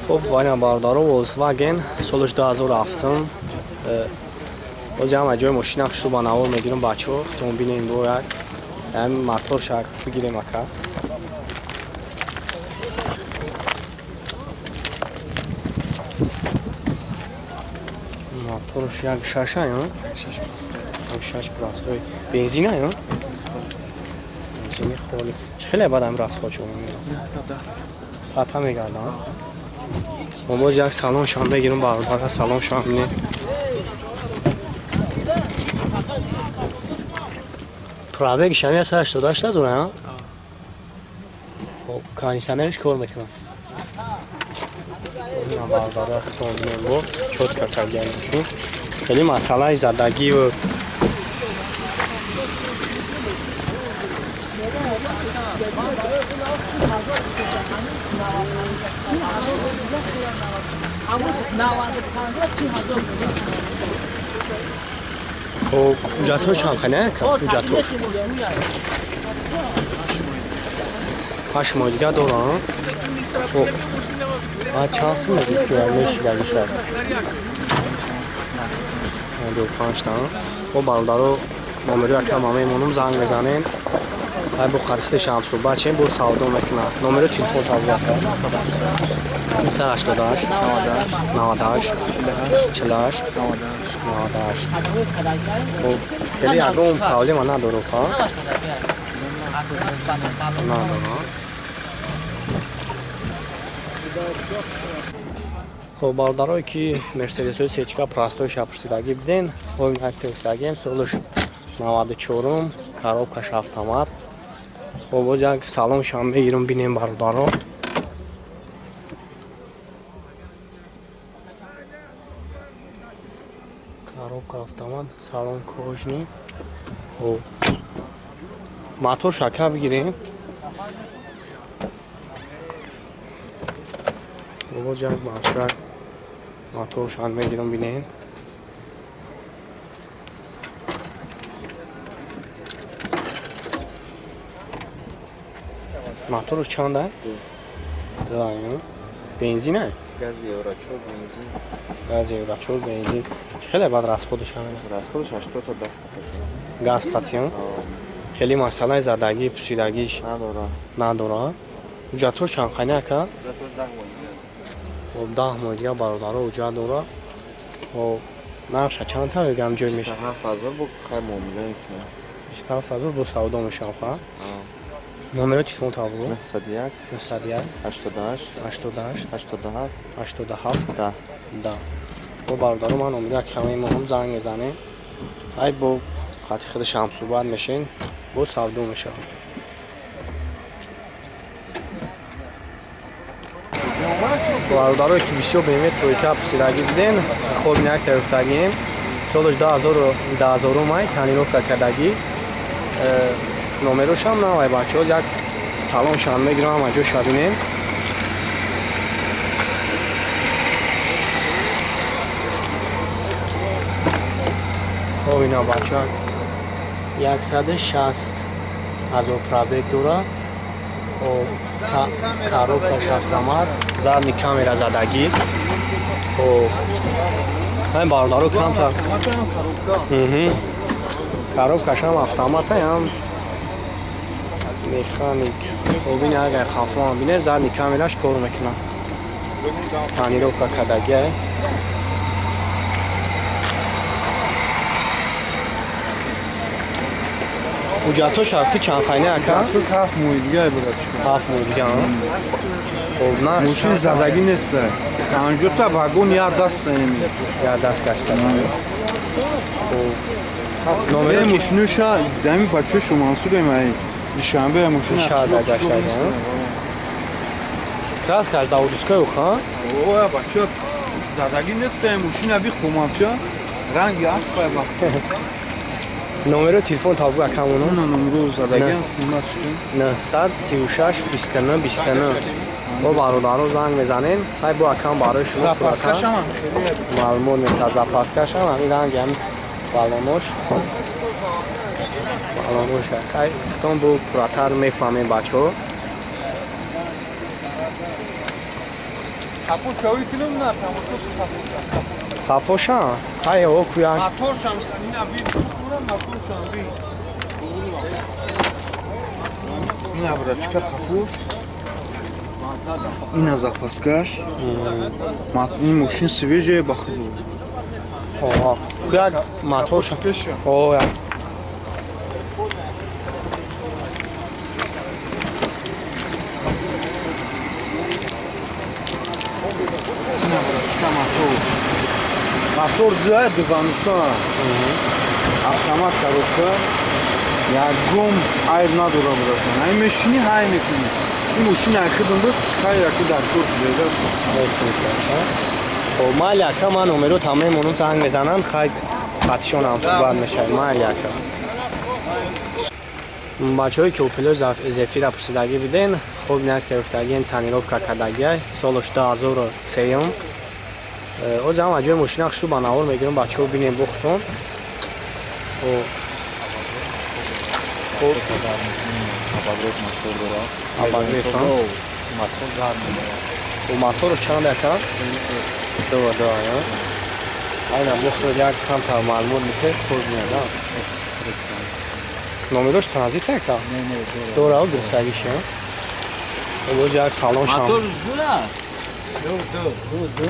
خب واینا باردارو Volkswagen سالش 2007 باز جمع جای ماشین خشو با نوار میگیرم بچه ها خودتون بینین دو یک هم موتور شرک بگیریم اکا موتورش یک شش ها شش پلاستوی بنزین ها بنزینی خالی خیلی بعد هم راست خود شما میگم سطح میگردم ما باز یک سالون شام بگیرم باردار سالون شام بینیم پرابه گشمی از 88 نداره ها؟ خب کانیسانرش کار میکنم این بارداره اختون بینیم با چود کرتر گردشون خیلی مسئله زدگی و خب جاتو چند خنه که جاتو 8 ماه دیگه دارم خب بعد چند سال میگید که میشه دیگه شد 5 تا خب بالدارو نمره که ماممونم زنگ بزنین های با خرید شام صبح چه با سودا میکنه نمره تلفن تاولا مثلا 88 98 48 98 خب خیلی اگرم تاولی من ندارم ها ندارم خب بالدارایی که مرسدس سیچکا پراستوی شاپرسیدگی بدین این اکتیویتگی سولش 94 коробкаш автомат خب باز یک سالون شام بگیرم بینیم برادارا коробка автомат سالون کوژنی خب موتور شکر بگیریم باز یک موتور شان میگیرم بینیم موتور چنده؟ دو بنزینه؟ گازی اورچور بنزین گازی اورچور بنزین خیلی بعد راست خودش همینه راست خودش 80 تا 10 گاز قطعی خیلی مسئله زدگی پوسیدگیش نداره جاتو چند خانه که؟ جاتوش 10 ماه خب 10 ماه دیگه برادر اوجا داره و نقشه چند تا بگم جور میشه 27000 با خیر معامله کنه 27000 با سودا میشم خواهم نمره تلفن تابلو 901 88 87 87 10 با برادر من امیده که همه ما هم زنگ میزنه های با خاطی خود شام صحبت میشین با سودا میشه برادر که بیشتر به میت روی کپ سیراگی دیدن خوب یک طرفتگیم سالش 2000 مای تانیروفکا کردگی نمرش هم نوای بچه ها یک سالون شان میگیرم هم اجا شبینیم خب اینا بچه ها 160 از پرابک داره و коробкаш автомат задний камера задагӣ ҳамин бародаро камтар коробкаш ҳам автомат ҳам механик бини агар хафон бине задний камераш кор мекунад тонировка кардагӣ уҷато шарти чанд хайне ака 7 мой дига бурад 7 мой дига خب نه ماشین زدگی نیست 50 تا واگن یا دست نمی یا دست گشته خب نمره ماشینش دمی بچه شما منصور می دوشنبه ماشین شاده گشته راست کاش داودسکای خو اوه بچه زدگی نیست ماشین ابی خومامچا رنگ است با نمره تلفن تابو اکامونو نه نمره زدگی است نه 136 29 29 با برادران زنگ میزنین های با اکام برای شما زاپاسکاش هم معلومات میتونه زاپاسکاش هم همین رنگ هم بالانوش خیلی اختون با پراتر میفهمین بچه ها Капуш чавӣ килом на тамошо капуша. Хафоша? Ҳай о куяк. Моторшам ина бир пура моторшам бир. Ина брачка капуш. Ина запаскаш. Ин машин свежая бахну. О, куяк моторша. О, я. Мотор для дивануса. Автомат коробка. Ягом айр надорам братан. Ай машини хай мекунӣ. Ин машина ахидам буд, хай яки дар кор шуда. خب مالیاکا من نمرو تمام اونم زنگ بزنن خیلی خطشون هم صحبت میشه مالیاکا بچه های که اوپلو زفیر را پرسیدگی بیدین خوب نیک گرفتگی تنیروفکا کردگی سالش 2003 او زمان وجه ماشین شو با نور میگیرم بچه ها بینیم بختون خوب و موتور چند اکرد؟ دو یا اینا بخور یک کم تا معلومات میشه سوز میاد نمیدوش ترانزیت اکرد؟ نه دو را درستگیشه او یک سالون شام Motor dura. Do.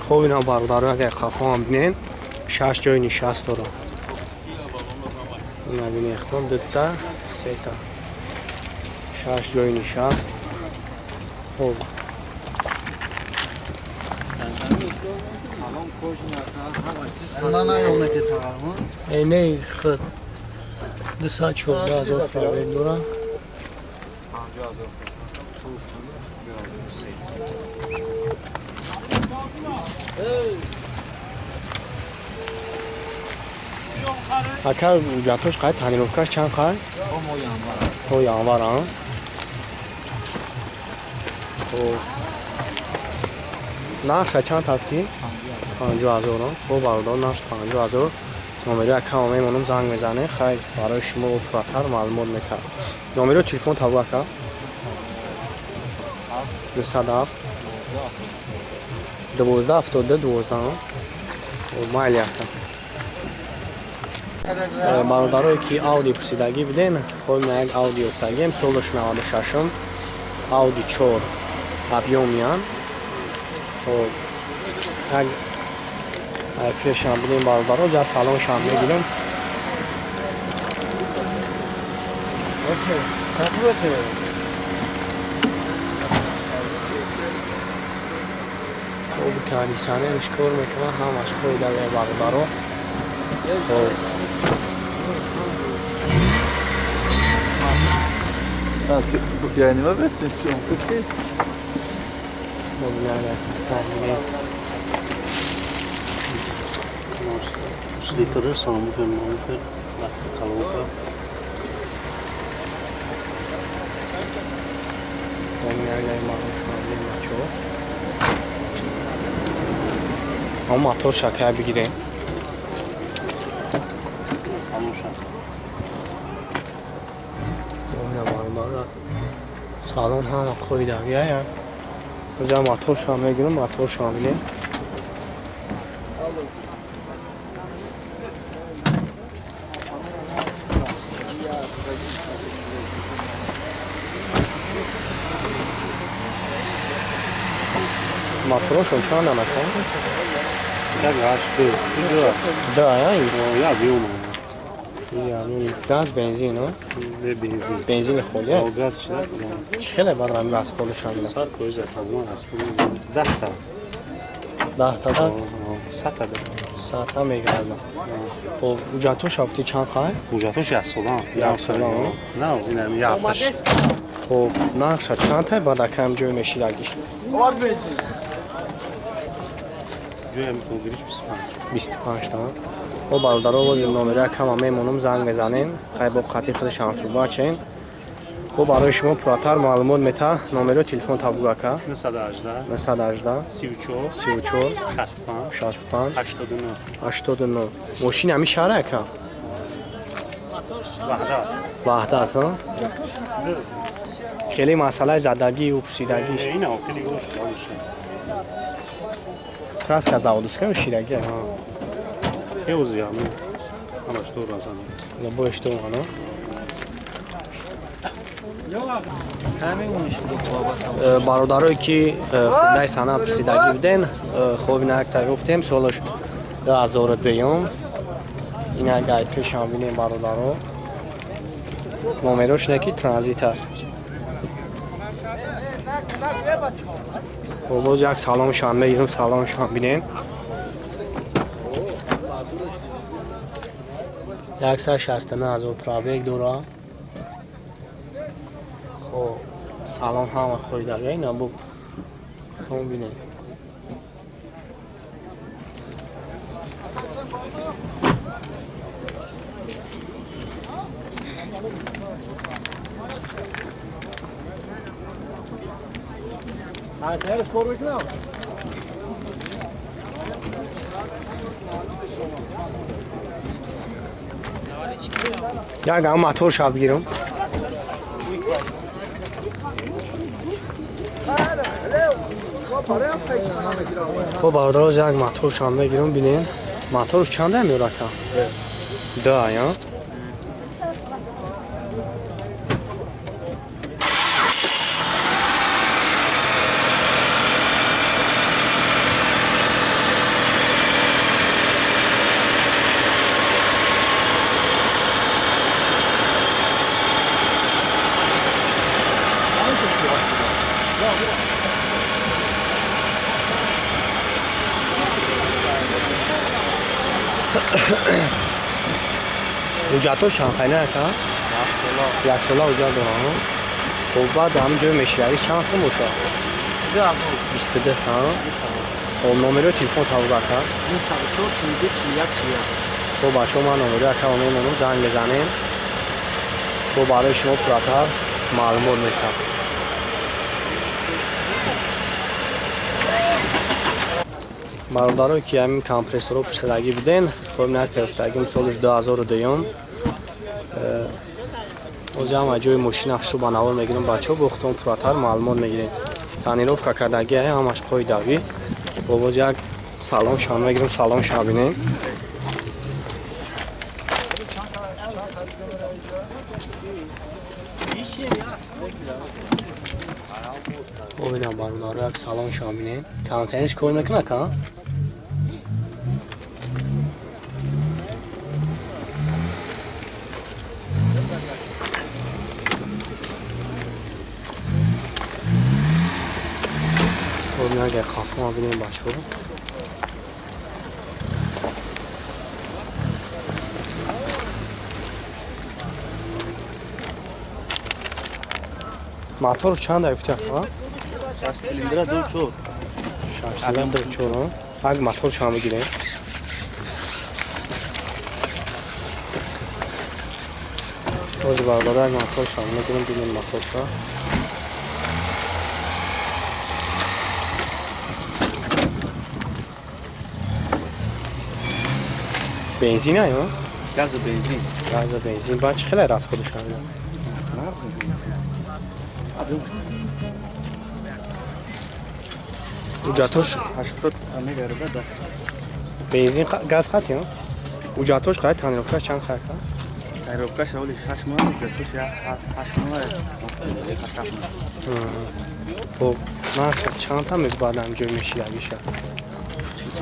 خوب اینا برادران اگر خفا هم بینین 6 جای نشست دارم اینا بینی اختون 2 تا 3 تا 6 جای نشست خوب اینه خود 214 فرابین دارم اکر جاتوش قاید تنیروفکاش چند قاید؟ او یانوار هم نقش چند تفتی؟ 50,000 او برادر نقش 50,000 نمره اکر همه منم زنگ میزنه خیلی برای شما و پراتر معلومات میکرد نمره تلفن تابو اکر 207 12 72 12 و مایل یکم برادرایی که آودی پرسیدگی بدین خود من یک آودی افتگیم سولش 96 آودی 4 ابیومیان و یک پیشم بدین برادرها زر سلامشان میگیرم خوب کانیسانه مشکور میکنه هم مشکور در برادرها Yani var mısın şu kız? Sliter samma hemma för kalvka. Ama motor şakaya bir gireyim. سالن هم خوی داغیه یا کجا موتور شام میگیرم موتور شامله موتورشون چند نمیکنه دو یا بیوم یعنی گاز بنزین ها بنزین خالی گاز چخیله بعد رمی از خالی شامله سر کویز تمام است 10 تا 10 تا تا 100 تا میگردم خب اوجاتو شافتی چند خواهی؟ اوجاتوش از سولان نه اینم یه هفتش خب نقش چند تا بعد کم جوی میشیدگیش جوی میتون گریش 25 تا خب برادرها و نمره کم همه منم زنگ بزنین خیلی با خطی خودش هم صحبت چین و برای شما پراتر معلومات میتا نمره تلفن تابو اکا 918 34 65 89 ماشین همی شهر اکا وحدت ها خیلی مسئله زدگی و پوسیدگیش اینا خیلی گوش کردن. краска заводская шираги ها یه وزیامه همش دور رازم. لبو اشتو ها برادرایی که خودای صنعت رسیدگی بودن خوب نکته گفتیم سالش 2002 این اگر پیش هم بینیم برادرها نامروش نکی ترانزیتر باز یک سلامشان بگیرم سلامشان بینیم 169,000 پرابگ دورا خب سلام هم خریداری اینا بو خودمون بینیم یا گام موتور شاب گیرم خب برادر یک موتور شام بگیرم ببینین موتور چنده میاره کا دا یا اونجا چند خیلی نکن؟ یک ساله اونجا دارم خب بعد هم جای مشیری چند سن باشه؟ 22 ها خب نمره تلفن تاو بکن خب بچه ها من نمره اکا اونو زنگ بزنیم خب برای شما پراتر معلومات میکنم برادرایی که همین کمپرسور رو پرسیدگی بودن خب نه گرفتگیم سالش 2002 اوزی هم جای ماشین افشو بنوار میگیرم بچه ها بختون پراتر معلومات میگیریم تانیروف که کردگی همش خوی داوی باز یک سلام شان میگیرم سلام شان بینیم ببینم برادرها یک سلام شان بینیم کانتینش کار میکنه که ببینم اگر خواستم بینیم بچه ها موتور چند افته ها 6 سیلندر دو چور 6 سیلندر چور ها اگه موتور چند بگیریم باز برادر اگه موتور چند بگیریم بینیم موتور ها بنزین ها گاز بنزین گاز بنزین باید چه خیلی راست خودش کنیم اجاتوش 80 میگره بده بنزین گاز خاطی ها اجاتوش قاعد تانیروفکا چند خواهد تایروکا شولی 6 ماه جاتوش یا 8 ماه خب من چند تا میز بعد همجور میشی اگیشه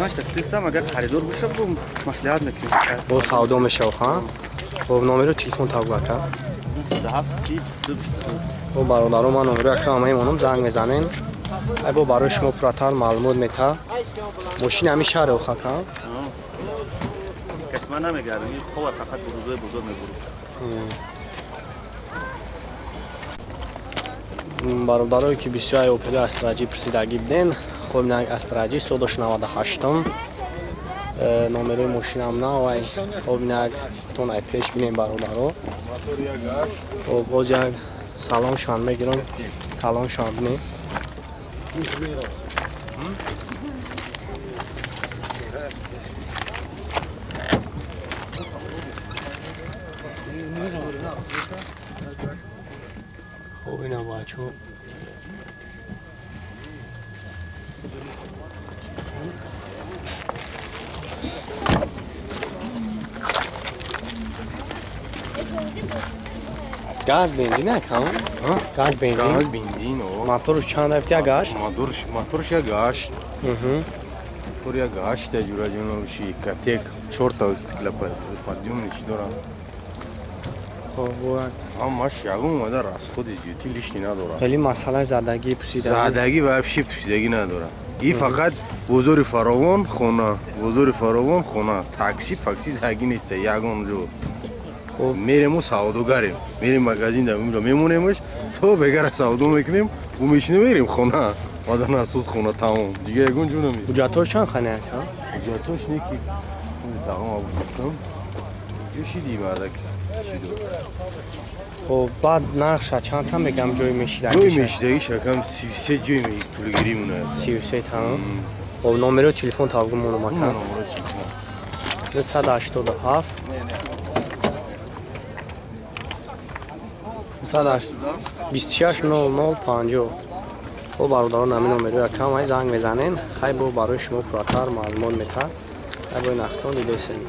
ماش تکلیستم اگر خریدار بشه بگم مصلحت میکنیم با سودا میشه خواهم خب نمره تلفن تاو بکن 27 30 خب برادران من نمره اکرام همه ایمانم زنگ میزنین اگه برای شما پراتر معلومات میتا ماشین همیشه رو خواهم کشما نمیگردم این خوب فقط بروزای بزرگ میبرم برادرایی که بسیار اوپل استراجی پرسیدگی بدین خب این استراجی 198 نمره ماشین هم نه خب این تون ای پیش بینیم برادرها خب باز یک سلام شان میگیرم سلام شان بینیم خب اینم بچه گاز بنزین نکن؟ گاز بنزین؟ Gaz benzin o. موتورش چند رفتی گاش؟ Motorش ya gaș. Motor ya gaș te jura junul și catec ciorta sticla pe padium și dora. خب Am aș ya gum da rasxod ejti lishni nadora. خیلی مسئله زدگی پوسیدن Zadagi вообще püsdegi nadora. İyi fakat bozori farovon xona, bozori farovon xona. Taksi faksi zagi neste yagon jo. خب میریم و سعودو گریم میریم مغازین داریم میمونیمش تو بگر سعودو میکنیم و میشینه میریم خونه آدم اساس خونه تمام دیگه یگون جون نمی بوجاتور چند خانه ها؟ جاتوش نیکی تمام ابو قسم یوشی دی مردک خب بعد نقش چند تا بگم جوی میشیدن جوی میشیدگی شکم 33 جوی می پولگیری مونه 33 تمام خب نمره تلفن تابگو مونو مکان 187 26 00 50 خب برادران همین نمره را کم های زنگ بزنین خیلی با برای شما پراتر معلومات میتر خیلی با این اختان دیده سنید